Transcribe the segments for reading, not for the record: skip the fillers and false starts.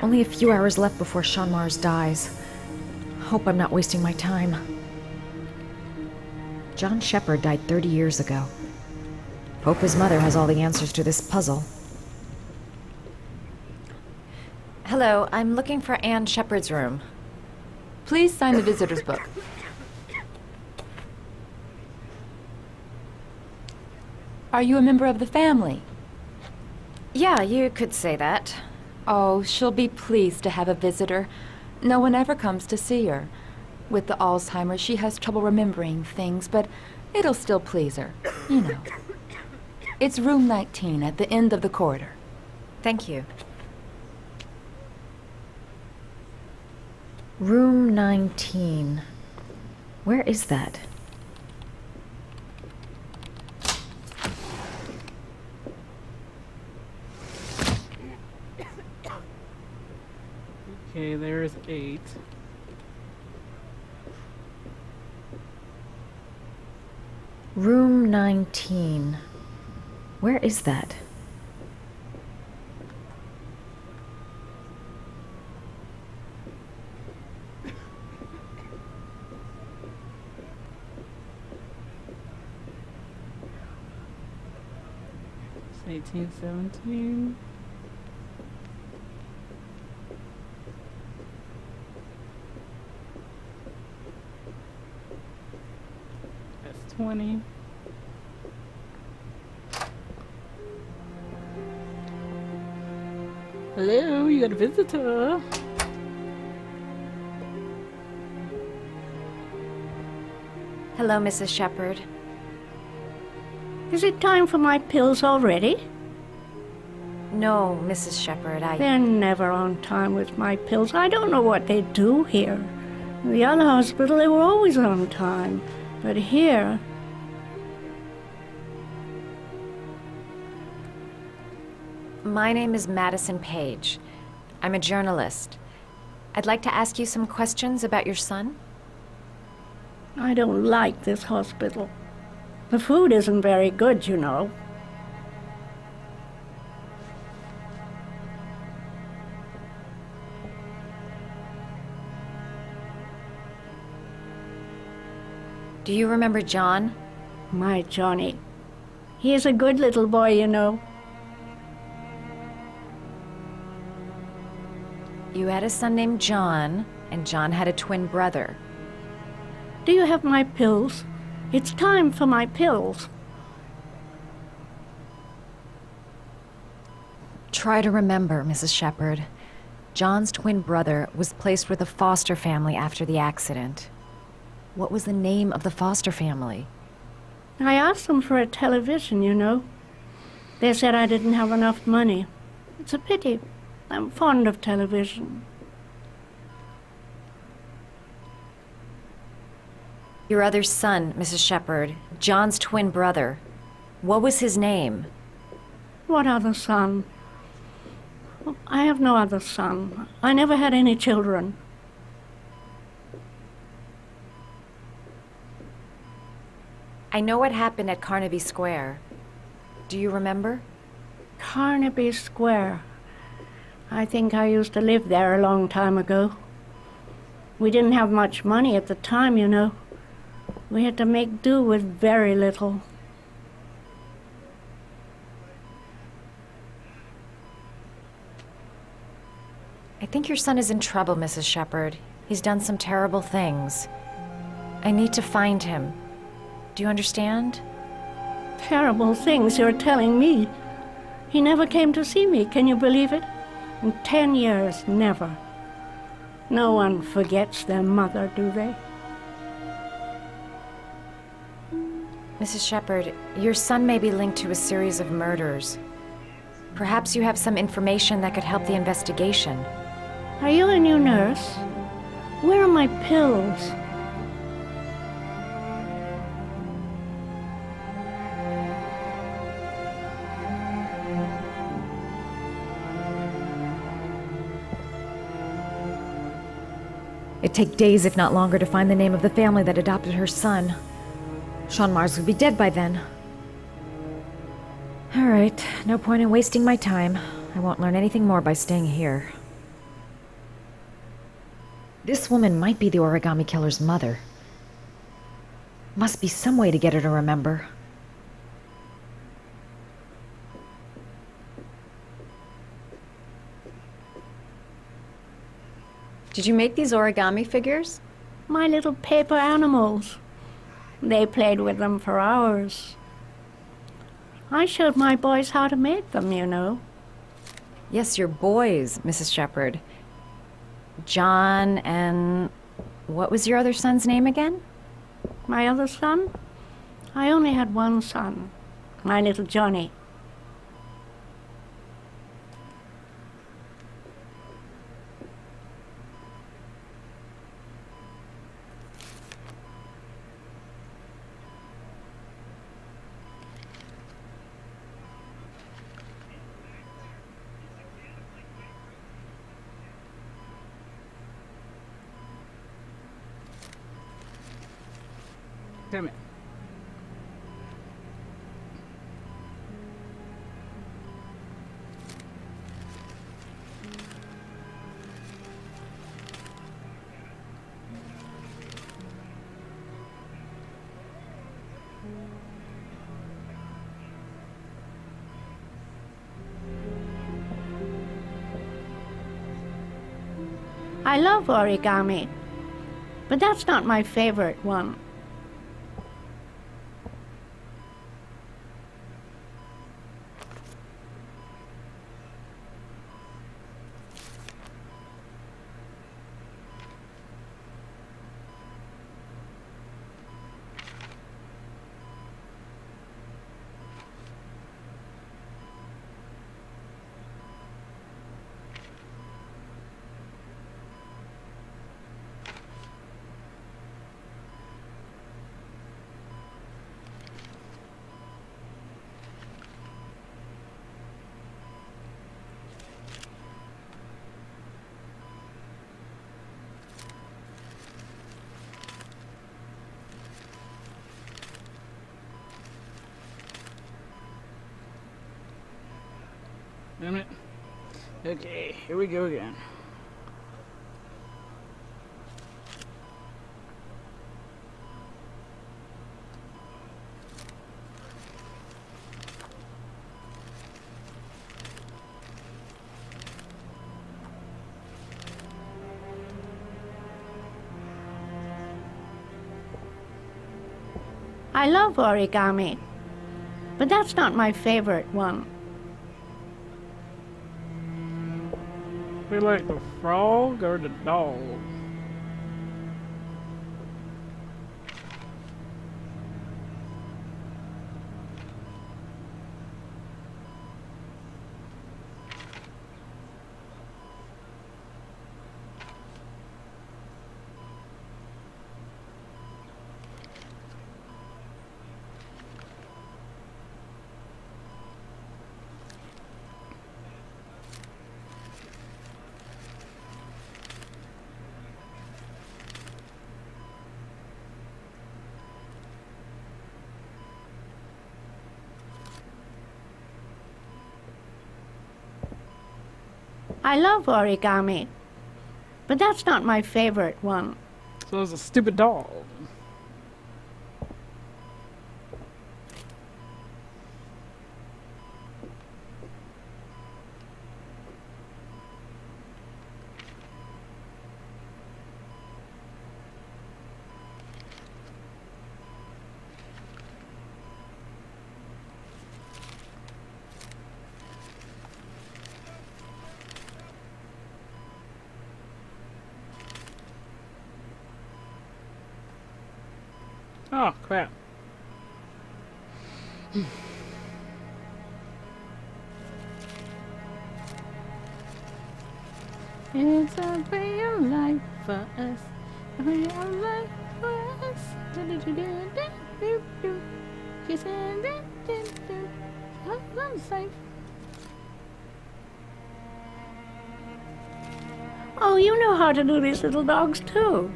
Only a few hours left before Sean Mars dies. Hope I'm not wasting my time. John Shepard died 30 years ago. Hope his mother has all the answers to this puzzle. Hello, I'm looking for Anne Shepard's room. Please sign the visitor's book. Are you a member of the family? Yeah, you could say that. Oh, she'll be pleased to have a visitor. No one ever comes to see her. With the Alzheimer's, she has trouble remembering things, but it'll still please her, you know. It's room 19 at the end of the corridor. Thank you. Room 19. Where is that? Okay, there's 8. Room 19. Where is that? It's 1817. That's 20. Hello, you got a visitor. Hello, Mrs. Shepard. Is it time for my pills already? No, Mrs. Shepard, They're never on time with my pills. I don't know what they do here. In the other hospital, they were always on time. But here... My name is Madison Page. I'm a journalist. I'd like to ask you some questions about your son. I don't like this hospital. The food isn't very good, you know. Do you remember John? My Johnny. He is a good little boy, you know. You had a son named John, and John had a twin brother. Do you have my pills? It's time for my pills. Try to remember, Mrs. Shepard. John's twin brother was placed with a foster family after the accident. What was the name of the foster family? I asked them for a television, you know. They said I didn't have enough money. It's a pity. I'm fond of television. Your other son, Mrs. Shepard, John's twin brother. What was his name? What other son? I have no other son. I never had any children. I know what happened at Carnaby Square. Do you remember? Carnaby Square. I think I used to live there a long time ago. We didn't have much money at the time, you know. We had to make do with very little. I think your son is in trouble, Mrs. Shepard. He's done some terrible things. I need to find him. Do you understand? Terrible things you're telling me. He never came to see me, can you believe it? In 10 years, never. No one forgets their mother, do they? Mrs. Shepard, your son may be linked to a series of murders. Perhaps you have some information that could help the investigation. Are you a new nurse? Where are my pills? It'd take days, if not longer, to find the name of the family that adopted her son. Sean Mars would be dead by then. All right, no point in wasting my time. I won't learn anything more by staying here. This woman might be the origami killer's mother. Must be some way to get her to remember. Did you make these origami figures? My little paper animals. They played with them for hours. I showed my boys how to make them, you know. Yes, your boys, Mrs. Shepherd. John and... what was your other son's name again? My other son? I only had one son. My little Johnny. Damn it. I love origami, but that's not my favorite one. Damn it. Okay, here we go again. I love origami, but that's not my favorite one. We like the frog or the dog? I love origami, but that's not my favorite one. So it's a stupid dog. Oh, crap. It's a real life for us. A real life for us. Do-do-do-do-do-do-do. She said, do-do-do. I'm safe. Oh, you know how to do these little dogs too.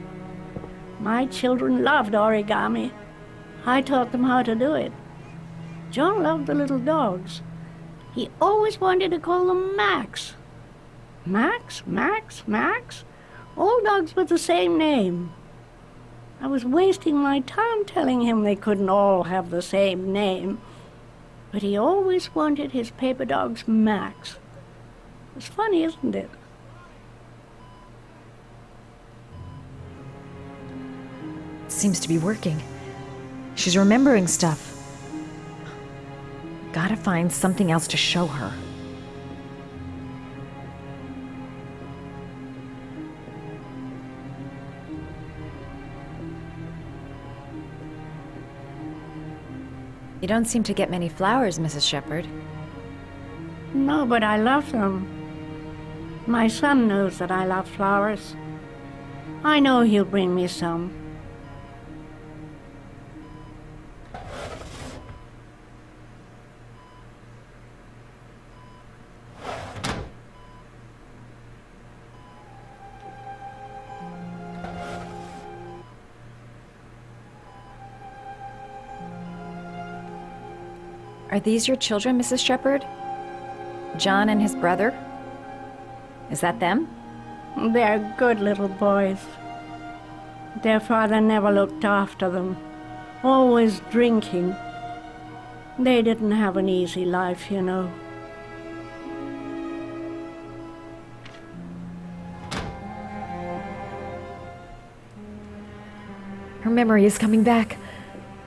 My children loved origami. I taught them how to do it. John loved the little dogs. He always wanted to call them Max. Max, Max, Max? All dogs with the same name. I was wasting my time telling him they couldn't all have the same name. But he always wanted his paper dogs Max. It's funny, isn't it? Seems to be working. She's remembering stuff. Gotta find something else to show her. You don't seem to get many flowers, Mrs. Shepherd. No, but I love them. My son knows that I love flowers. I know he'll bring me some. Are these your children, Mrs. Shepherd? John and his brother? Is that them? They're good little boys. Their father never looked after them, always drinking. They didn't have an easy life, you know. Her memory is coming back.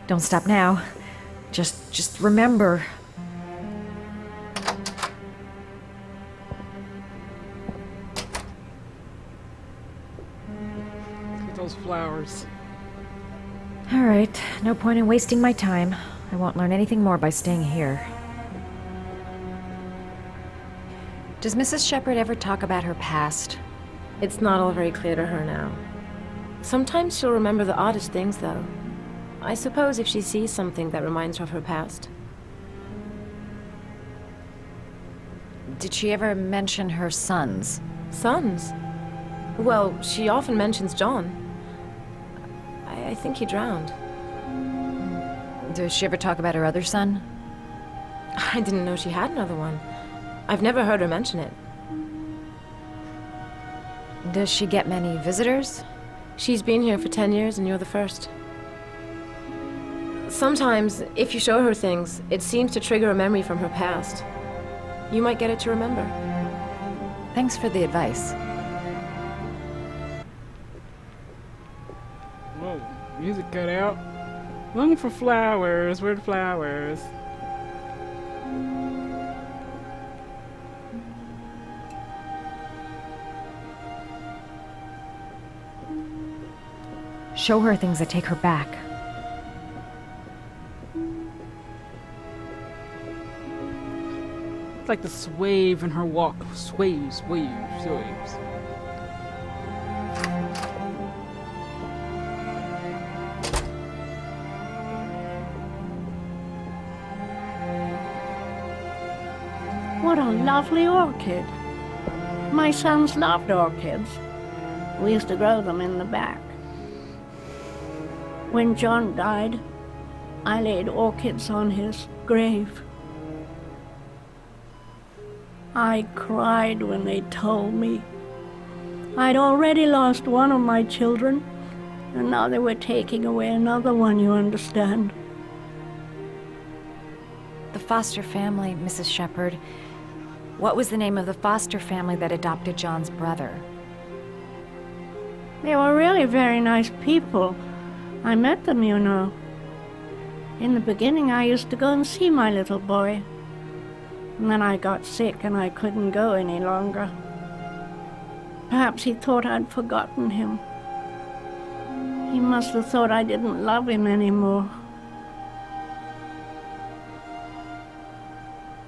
Don't stop now. Just remember. Look at those flowers. All right, no point in wasting my time. I won't learn anything more by staying here. Does Mrs. Shepherd ever talk about her past? It's not all very clear to her now. Sometimes she'll remember the oddest things, though. I suppose if she sees something that reminds her of her past. Did she ever mention her sons? Sons? Well, she often mentions John. I think he drowned. Does she ever talk about her other son? I didn't know she had another one. I've never heard her mention it. Does she get many visitors? She's been here for 10 years and you're the first. Sometimes, if you show her things, it seems to trigger a memory from her past. You might get it to remember. Thanks for the advice. Whoa, music cut out. Looking for flowers. Where are the flowers? Show her things that take her back. It's like the swave in her walk. Swaves, waves, swaves. What a lovely orchid. My sons loved orchids. We used to grow them in the back. When John died, I laid orchids on his grave. I cried when they told me. I'd already lost one of my children, and now they were taking away another one, you understand. The foster family, Mrs. Shepherd. What was the name of the foster family that adopted John's brother? They were really very nice people. I met them, you know. In the beginning, I used to go and see my little boy. And then I got sick and I couldn't go any longer. Perhaps he thought I'd forgotten him. He must have thought I didn't love him anymore.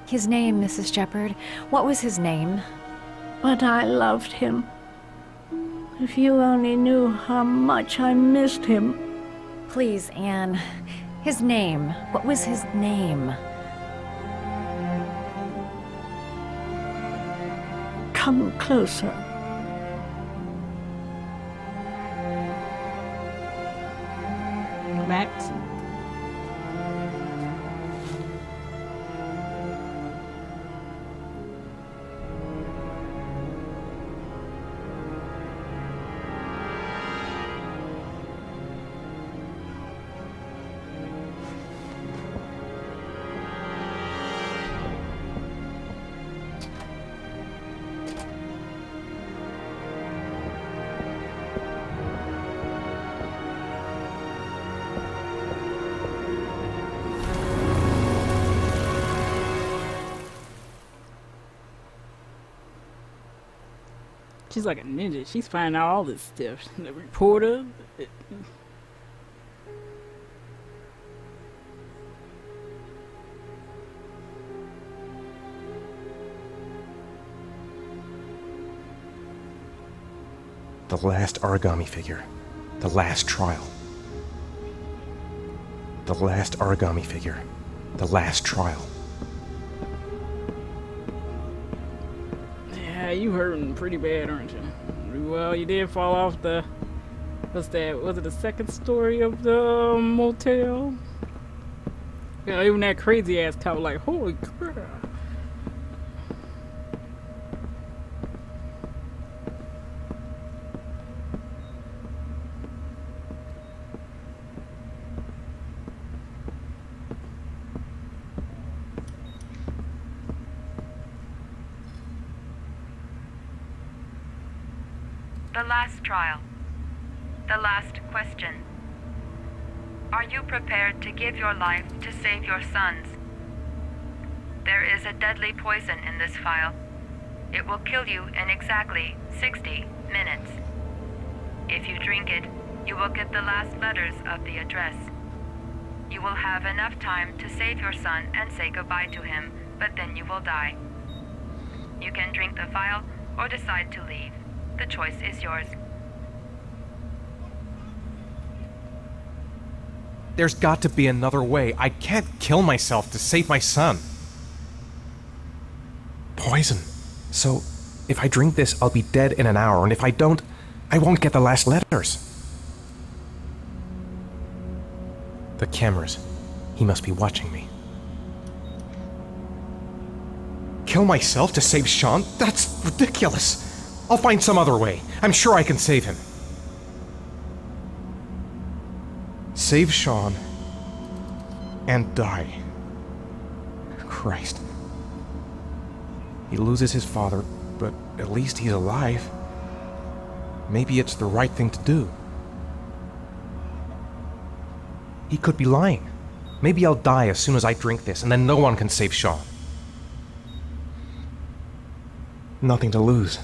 His name, Mrs. Shepherd. What was his name? But I loved him. If you only knew how much I missed him. Please, Anne. His name. What was his name? Come closer. Max. She's like a ninja. She's finding out all this stuff. The reporter. The last origami figure. The last trial. The last origami figure. The last trial. Yeah, you hurting pretty bad, aren't you? Well, you did fall off the... What's that? Was it the second story of the motel? Yeah, even that crazy ass cop was like, holy crap. The last trial. The last question. Are you prepared to give your life to save your sons? There is a deadly poison in this vial. It will kill you in exactly 60 minutes. If you drink it, you will get the last letters of the address. You will have enough time to save your son and say goodbye to him, but then you will die. You can drink the vial or decide to leave. The choice is yours. There's got to be another way. I can't kill myself to save my son. Poison. So, if I drink this, I'll be dead in an hour, and if I don't, I won't get the last letters. The cameras. He must be watching me. Kill myself to save Sean? That's ridiculous. I'll find some other way. I'm sure I can save him. Save Sean and die. Christ. He loses his father, but at least he's alive. Maybe it's the right thing to do. He could be lying. Maybe I'll die as soon as I drink this, and then no one can save Sean. Nothing to lose.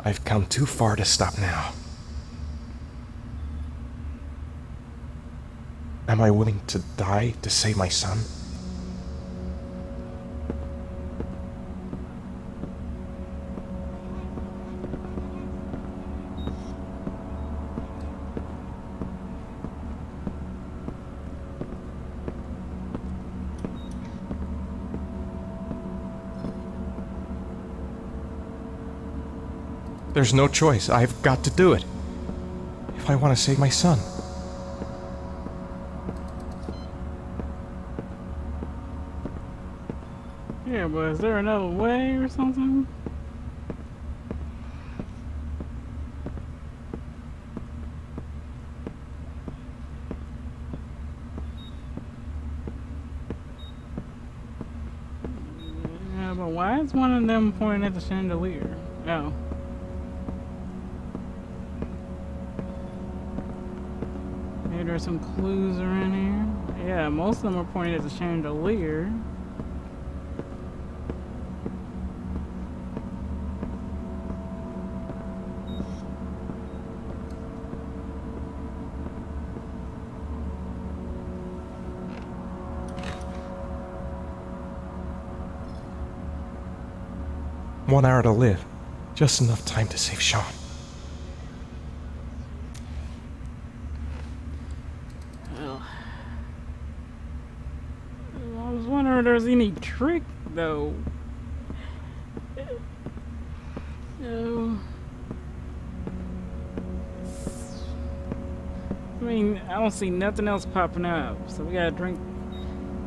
I've come too far to stop now. Am I willing to die to save my son? There's no choice. I've got to do it. If I want to save my son. Yeah, but is there another way or something? Yeah, but why is one of them pointing at the chandelier? Oh. Maybe there's some clues around here. Yeah, most of them are pointing at the chandelier. One hour to live. Just enough time to save Sean. Well, I was wondering if there's any trick, though. I mean, I don't see nothing else popping up, so we gotta drink.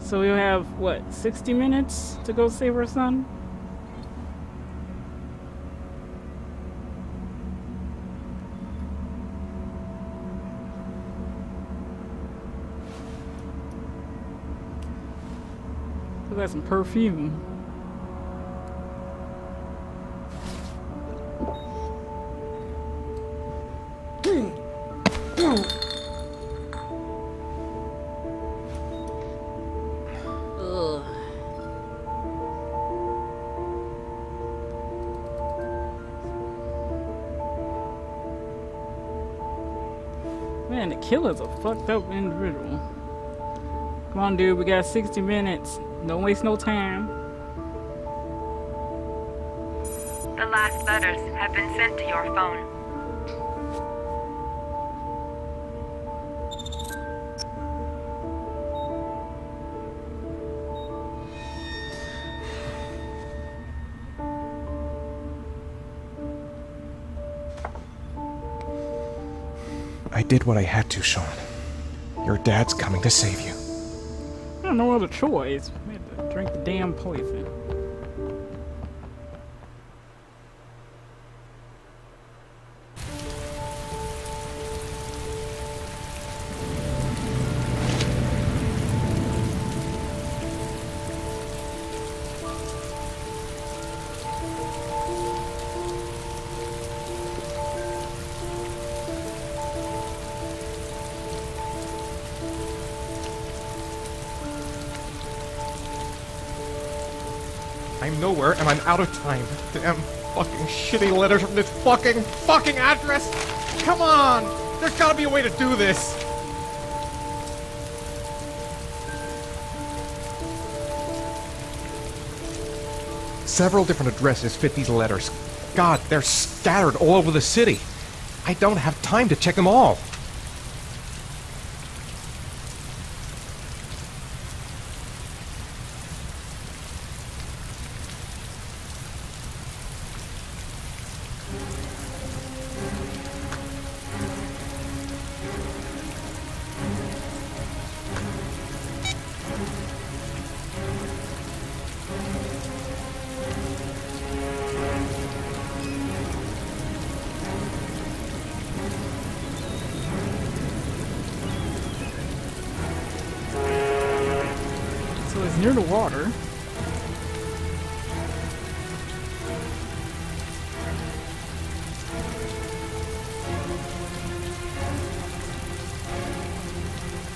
So we'll have, what, 60 minutes to go save our son? Got some perfume. Man, the killer's a fucked up individual. Come on, dude, we got 60 minutes. Don't waste no time. The last letters have been sent to your phone. I did what I had to, Sean. Your dad's coming to save you. I have no other choice. We had to drink the damn poison. I'm nowhere and I'm out of time. Damn fucking shitty letters from this fucking address! Come on! There's gotta be a way to do this! Several different addresses fit these letters. God, they're scattered all over the city. I don't have time to check them all. Near the water.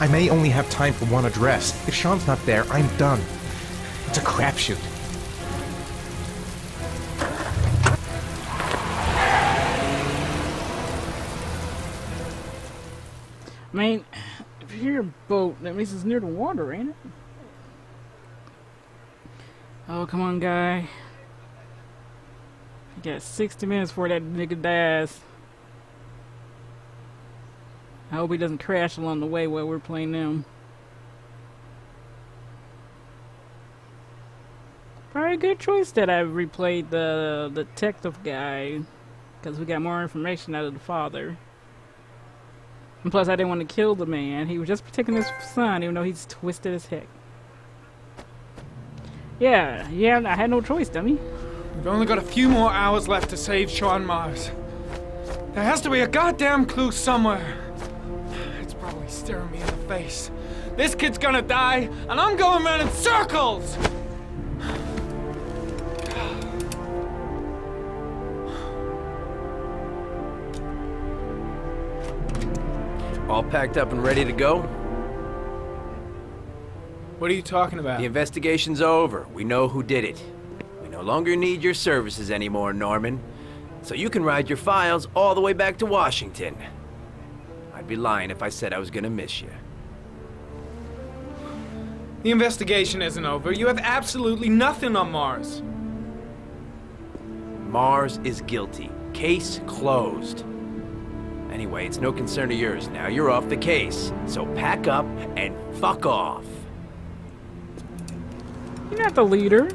I may only have time for one address. If Sean's not there, I'm done. It's a crapshoot. I mean, if you hear a boat, that means it's near the water, ain't it? Oh, come on, guy. You got 60 minutes before that nigga dies. I hope he doesn't crash along the way while we're playing them. Probably a good choice that I replayed the detective guy, because we got more information out of the father. And plus, I didn't want to kill the man. He was just protecting his son, even though he's twisted as heck. Yeah, I had no choice, dummy. We've only got a few more hours left to save Sean Mars. There has to be a goddamn clue somewhere. It's probably staring me in the face. This kid's gonna die, and I'm going around in circles! All packed up and ready to go? What are you talking about? The investigation's over. We know who did it. We no longer need your services anymore, Norman. So you can ride your files all the way back to Washington. I'd be lying if I said I was gonna miss you. The investigation isn't over. You have absolutely nothing on Mars. Mars is guilty. Case closed. Anyway, it's no concern of yours now. You're off the case. So pack up and fuck off. You're not the leader.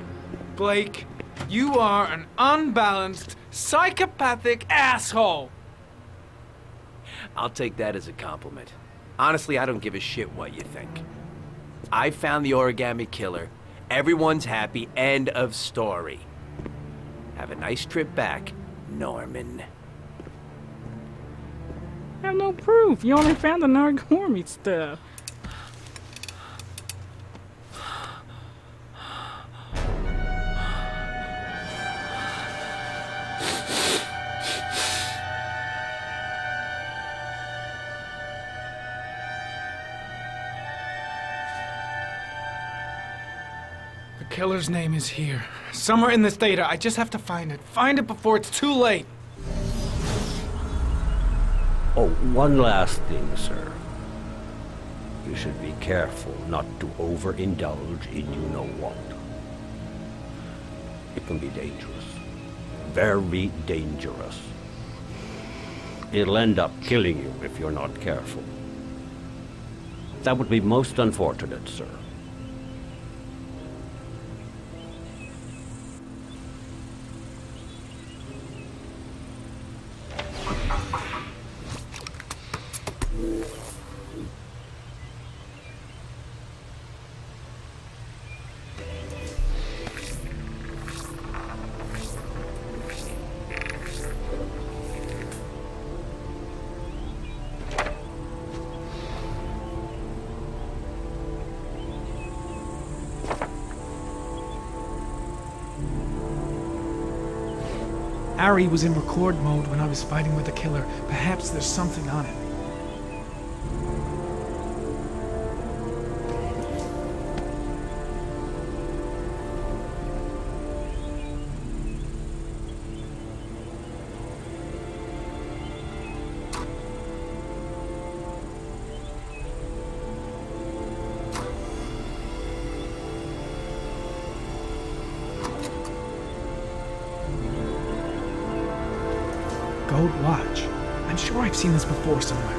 Blake, you are an unbalanced, psychopathic asshole! I'll take that as a compliment. Honestly, I don't give a shit what you think. I found the origami killer. Everyone's happy. End of story. Have a nice trip back, Norman. I have no proof. You only found the Nargormy stuff. The killer's name is here. Somewhere in this data. I just have to find it. Find it before it's too late. Oh, one last thing, sir. You should be careful not to overindulge in you-know-what. It can be dangerous. Very dangerous. It'll end up killing you if you're not careful. That would be most unfortunate, sir. Ari was in record mode when I was fighting with the killer. Perhaps there's something on it. Gold watch. I'm sure I've seen this before somewhere.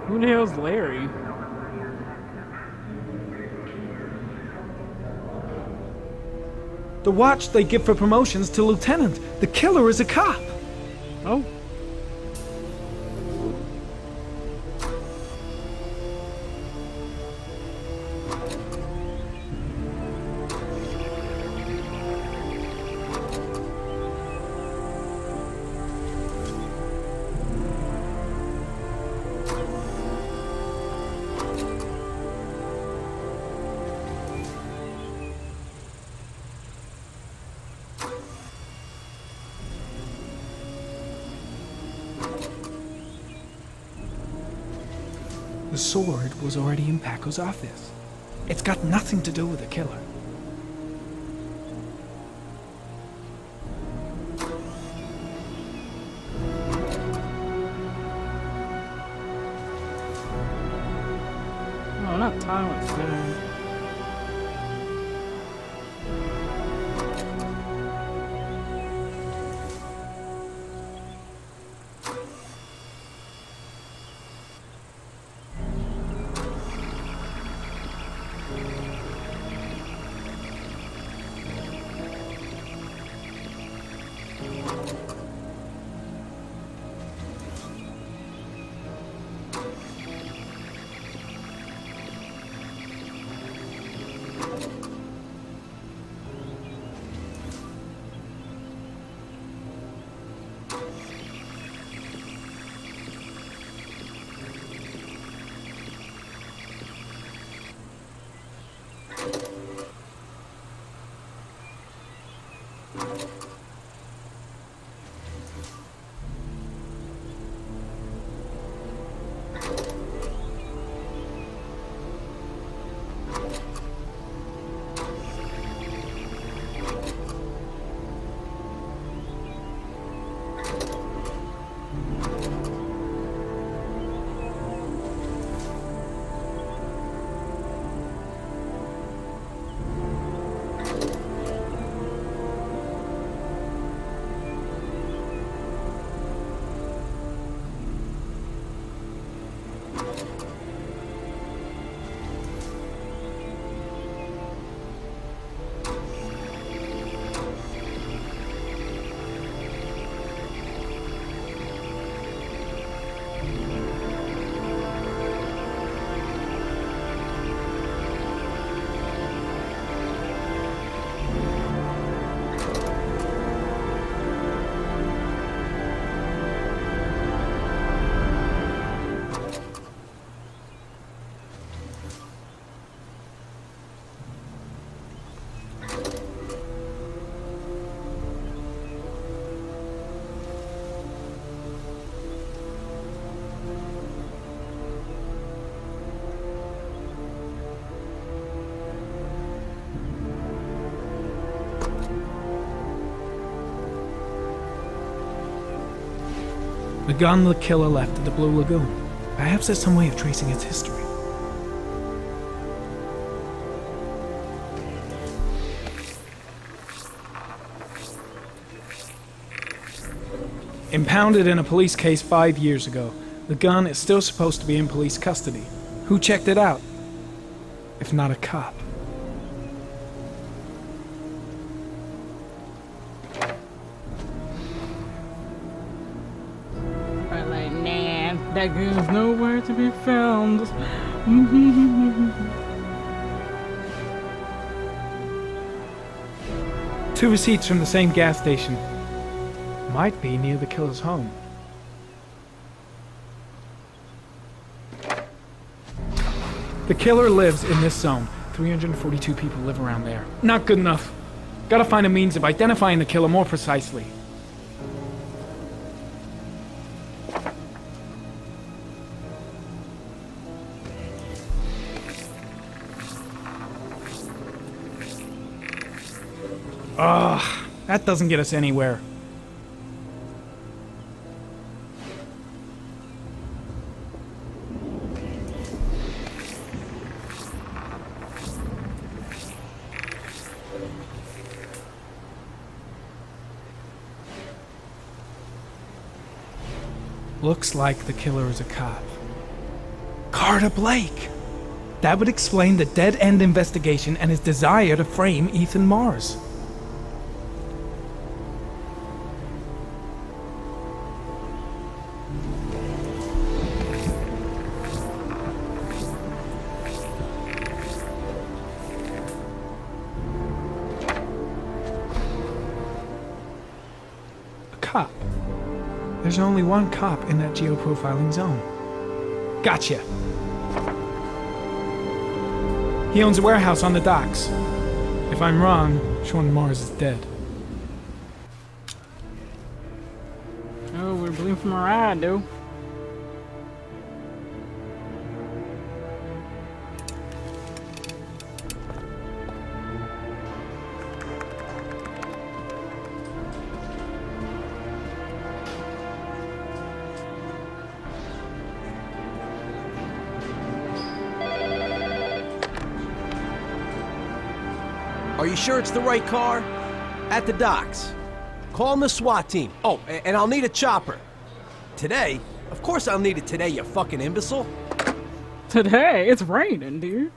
Who the hell's Larry? The watch they give for promotions to lieutenant. The killer is a cop. Oh. The sword was already in Paco's office. It's got nothing to do with the killer. No, not Tyler's man. The gun the killer left at the Blue Lagoon. Perhaps there's some way of tracing its history. Impounded in a police case 5 years ago, the gun is still supposed to be in police custody. Who checked it out? If not a cop. I'm like, nah, that gun's nowhere to be found. 2 receipts from the same gas station. Might be near the killer's home. The killer lives in this zone. 342 people live around there. Not good enough. Gotta find a means of identifying the killer more precisely. Ugh, that doesn't get us anywhere. Looks like the killer is a cop. Carter Blake! That would explain the dead-end investigation and his desire to frame Ethan Mars. A cop. There's only one cop in that geoprofiling zone. Gotcha. He owns a warehouse on the docks. If I'm wrong, Sean Mars is dead. Oh, we're bleeding from a ride, though. Are you sure it's the right car? At the docks. Call the SWAT team. Oh, and I'll need a chopper. Today? Of course I'll need it today, you fucking imbecile. Today? It's raining, dude.